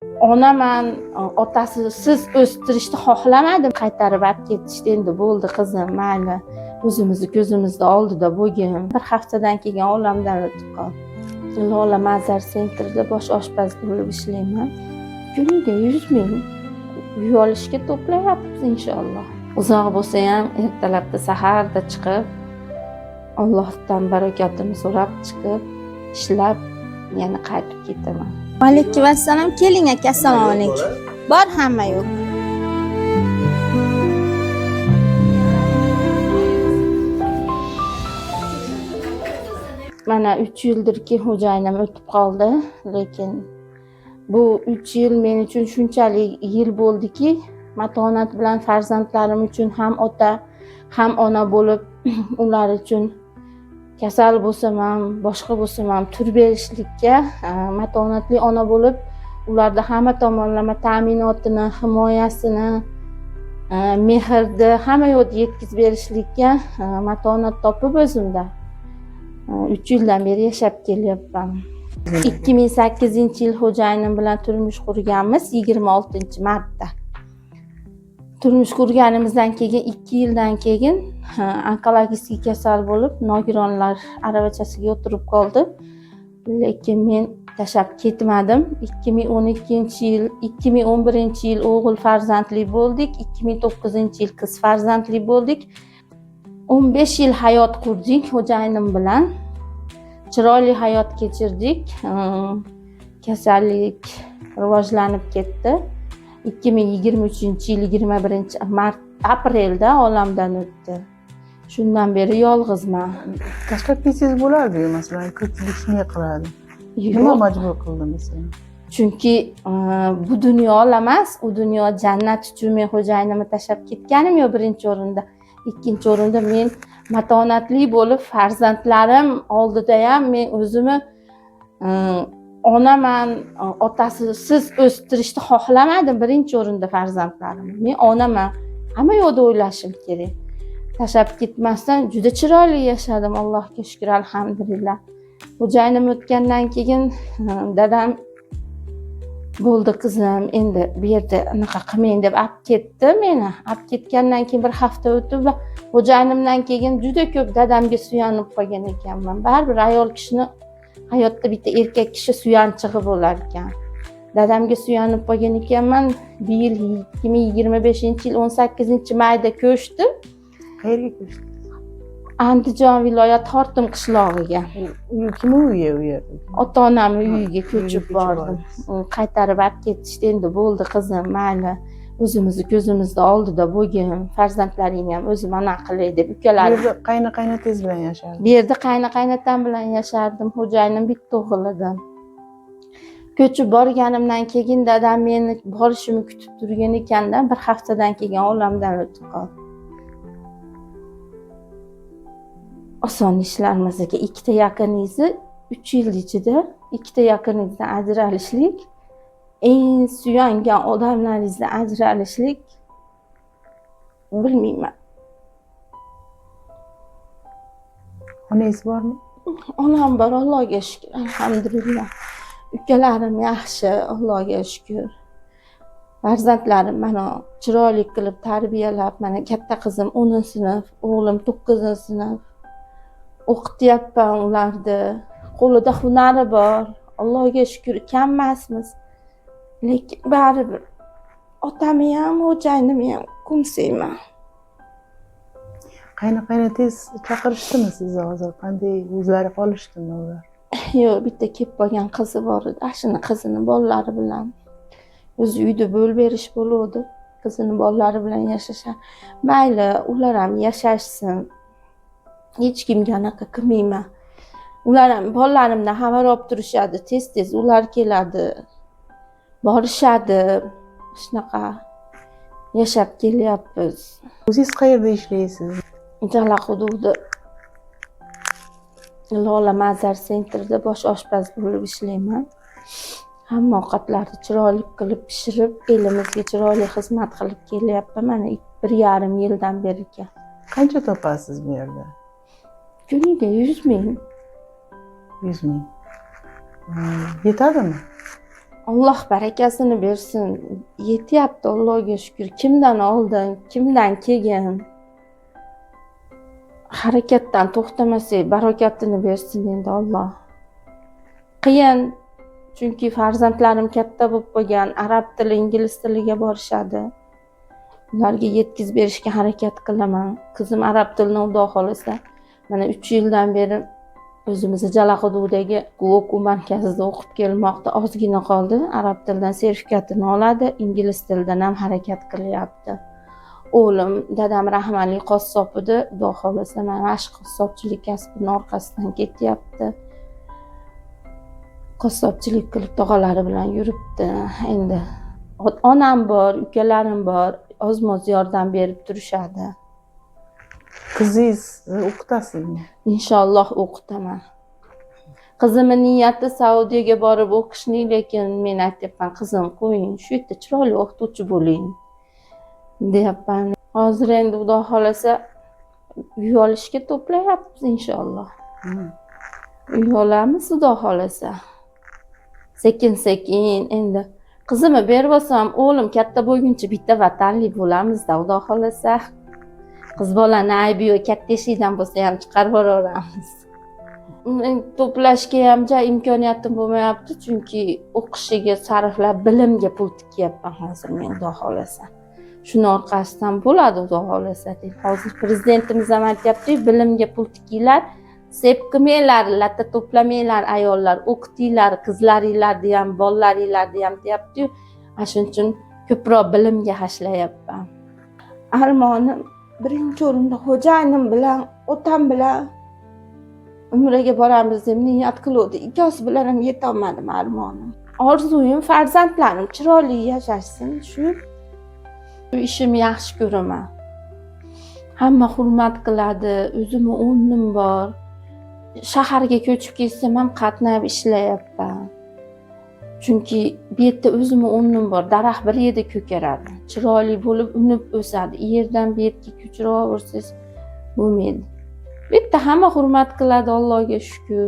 Onaman, otasisiz o'stirishni xohlamadim. Qaytarib olib ketishdi. Endi bo'ldi qizim, mayli. O'zimizni ko'zimizda oldida bo'lgin. Bir haftadan keyin olamdan o'tib qoldi. Lola Mazar sentrida bosh oshpaz bo'lib ishlayman. Kuniga 100 ming yuvolishga to'playapmiz inshaalloh. Uzoq bo'lsa ham ertalabda saharda chiqib, Allohdan barakotini so'rab chiqib, ishlab yana qaytib ketaman. Alaykum assalom. Keling aka, assalomu alaykum. Bor hamma yo'q. Mana 3 yildirki xo'jayinim o'tib qoldi, lekin bu 3 yil men uchun shunchalik yil bo'ldiki, matonat bilan farzandlarim uchun ham ota, ham ona bo'lib, ular uchun kasal bo'lsam ham, boshqa bo'lsam ham tur berishlikka, matonatli ona bo'lib, ularda hamma tomonlama ta'minotini, himoyasini, mehrni hamma yo'lda yetkazib berishlikka matonat topib o'zimda 3 yildan beri yashab kelyapman. 2008-yil xo'jayinim bilan turmush qurganmiz 26-martda. Turmush qurganimizdan keyin 2 yildan keyin onkologik kasal bo'lib, nogironlar aravachasiga o'tirib qoldi. Lekin men tashlab ketmadim. 2012-yil, 2011-yil o'g'il farzandli bo'ldik, 2009-yil qiz farzandli bo'ldik. 15 yil hayot qurdik xo'jayinim bilan. Chiroyli hayot kechirdik. Kasallik rivojlanib ketdi. 2023-yil 21-aprelda olamdan o'tdi. Shundan beri yolg'izman. Tashlab ketsangiz bo'lardi, masalan, ko'pchilik shunday qiladi. Nima majbur qildimi seni? Chunki bu dunyo emas, u dunyo jannat uchun men xo'jayinimni tashlab ketganim yo'q birinchi o'rinda. Ikkinchi o'rinda men matonatli bo'lib, farzandlarim oldida ham men o'zimni onaman, otasisiz o'stirishni xohlamadim birinchi o'rinda farzandlarimni. Men onaman, hamma yo'lda o'ylashim kerak. Tashlab ketmasdan juda chiroyli yashadim, Allohga shukr, alhamdulillah. Xo'jayinim o'tgandan keyin dadam bo'ldi qizim, endi bu yerda unaqa qilmang deb olib ketdi meni. Olib ketgandan keyin bir hafta o'tib, xo'jayinimdan keyin juda ko'p dadamga suyanib qolgan ekanman. Baribir ayol kishini hayotda bitta erkak kishi suyanchig'i bo'lar ekan. Dadamga suyanib qolgan ekanman. Bu yil 2025-yil 18-mayda ko'chdi. Qayerga ko'chdi? Andijon viloyat Hortim qishlog'iga. Kim uyi u yerda? Ota-onamning uyiga ko'chib bordim. Qaytarib olib ketishdi. Endi bo'ldi qizim, mayli. O'zimizni ko'zimizda oldida bo'lgin. Farzandlaring ham o'zim ana qilay deb ukalarim. Bu yerda qaynoqaynotangiz bilan yashardingiz? Bu yerda qaynoqaynotam bilan yashardim. Xo'jayinim bitta o'g'il edi. Ko'chib borganimdan keyin dadam meni borishimni kutib turgan ekanda, bir haftadan keyin olamdan o'tib qoldi. Oson ishlar emas. Ikkita yaqiningizni 3 yil ichida ikkita yaqiningizdan ajralishlik, eng suyangan odamlaringizdan ajralishlik, bilmayman. Onangiz bormi? Onam bor, Allohga shukr, alhamdulillah. Ukalarim yaxshi, Allohga shukr. Farzandlarim mana chiroyli qilib tarbiyalab, mana katta qizim 10-sinf, o'g'lim 9-sinf. O'qityapman ularni. Qo'lida hunari bor. Allohga shukr, kam emasmiz. Lekin baribir otamni ham, xo'jayinimni ham qo'msayman. Qaynoqaynotangiz chaqirishdimi sizni hozir? Qanday o'zlari qolishdimi ular? Yo'q, bitta kelib qolgan qizi bor edi. Ashuna qizini bolalari bilan o'zi uyda bo'lib berish bo'ladi. Qizini bolalari bilan yashashar. Mayli, ular ham yashashsin. Hech kimga anaqa qilmayman. Ular ham bolalarimdan xabar olib turishadi, tez-tez ular keladi, borishadi. Shunaqa yashab kelyapmiz. O'zingiz qayerda ishlaysiz? Jala hududi Lola Mazar sentrida bosh oshpaz bo'lib ishlayman. Hamma ovqatlarni chiroyli qilib pishirib, elimizga chiroyli xizmat qilib kelyapman. Mana 1,5 yildan beri ekan. Qancha topasiz bu yerda? Kuniga 100 ming. 100 ming. Yetadimi? Alloh barakasini bersin. Yetyapti, Allohga shukr. Kimdan oldin, kimdan keyin harakatdan to'xtamasak, barakatini bersin endi Alloh. Qiyin, chunki farzandlarim katta bo'lib qolgan, arab tili, ingliz tiliga borishadi. Ularga yetkazib berishga harakat qilaman. Qizim arab tilini Xudo xolasa mana 3 yildan beri o'zimizni Jala hududidagi o'quv markazida o'qib kelmoqda. Ozgina qoldi. Arab tilidan sertifikatini oladi, ingliz tilidan ham harakat qilyapti. O'g'lim, dadam rahmatli qassob edi. Xudo xolasa mana mashq qassobchilik kasbining orqasidan ketyapti. Qassobchilik qilib tog'alari bilan yuribdi. Endi onam bor, ukalarim bor. Oz-moz yordam berib turishadi. Qizingiz o'qitasizmi? Inshaalloh o'qitaman. Qizimning niyati Saudiyaga borib o'qishni, lekin men aytyapman, qizim qo'ying, shu yerda chiroyli o'qituvchi bo'ling deyapman. Hozir endi Xudo xolasa uy olishga to'playapmiz inshaalloh. Uy olamiz Xudo xolasa. Sekin-sekin endi qizimni berib olsam, o'g'lim katta bo'lguncha bitta vatanli bo'lamiz-da, Xudo xolasa. Qiz bolani aybi yo'q, katta eshikdan bo'lsa ham chiqarib yuboramiz. To'plashga ham imkoniyatim bo'lmayapti, chunki o'qishiga sarflab bilimga pul tikyapman hozir men, Xudo xolasa. Shuni orqasidan bo'ladi, Xudo xolasa deb. Hozir prezidentimiz ham aytayapti, bilimga pul tikinglar, sep qilmanglar, latta to'plamanglar ayollar, o'qitinglar qizlaringlarni ham, bolalaringlarni ham deyapti-yu. Shuning uchun ko'proq bilimga hashlayapman. Armonim birinchi o'rinda xo'jayinim bilan, otam bilan umraga boramiz deb niyat qiluvdik. Ikkosi bilan ham yeta olmadim armonim. Orzuyim farzandlarim chiroyli yashashsin, shu ishimni yaxshi ko'raman. Hamma hurmat qiladi, o'zimni o'rnim bor. Shaharga ko'chib ketsam ham qatnab ishlayapman. Chunki bu yerda o'zimni o'rnim bor. Daraxt bir yerda ko'karadi, chiroyli bo'lib unib o'sadi. Yerdan bu yerga ko'chiraversangiz bo'lmaydi. Bu yerda hamma hurmat qiladi, Allohga shukr.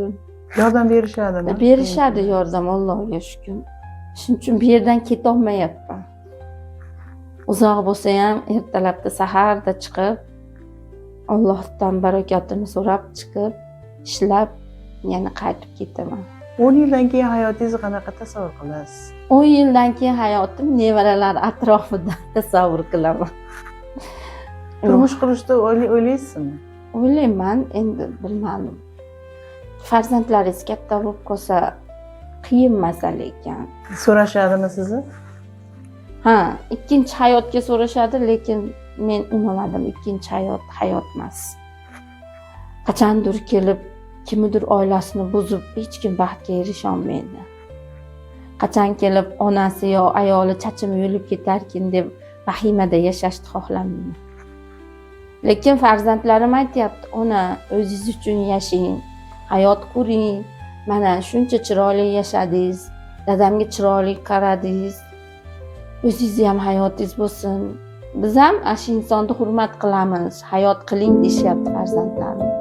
Yordam berishadimi? Berishadi yordam, Allohga shukr. Shuning uchun bu yerdan keta olmayapman. Uzoq bo'lsa ham ertalabda saharda chiqib, Allohdan barakatini so'rab chiqib, ishlab, yana qaytib ketaman. 10 yildan keyin hayotingizni qanaqa tasavvur qilasiz? 10 yildan keyin hayotim nevaralar atrofida tasavvur qilaman. Turmush qurishni o'ylaysizmi? O'ylayman, endi bilmadim. Farzandlaringiz katta bo'lib qolsa qiyin masala ekan. So'rashadimi sizni? Ha, ikkinchi hayotga so'rashadi, lekin men unamadim. Ikkinchi hayot emas. Qachondir kelib kimnidir oilasini buzib hech kim baxtga erisha olmaydi. Qachon kelib onasi yo ayoli chachimi yo'lib ketarkin deb vahimada yashashni xohlamayman. Lekin farzandlarim aytayapti, ona o'zingiz uchun yashang, hayot quring. Mana shuncha chiroyli yashadingiz, dadamga chiroyli qaradingiz. O'zingizni ham hayotingiz bo'lsin. Biz ham shu insonni hurmat qilamiz, hayot qiling deyishyapti farzandlarim.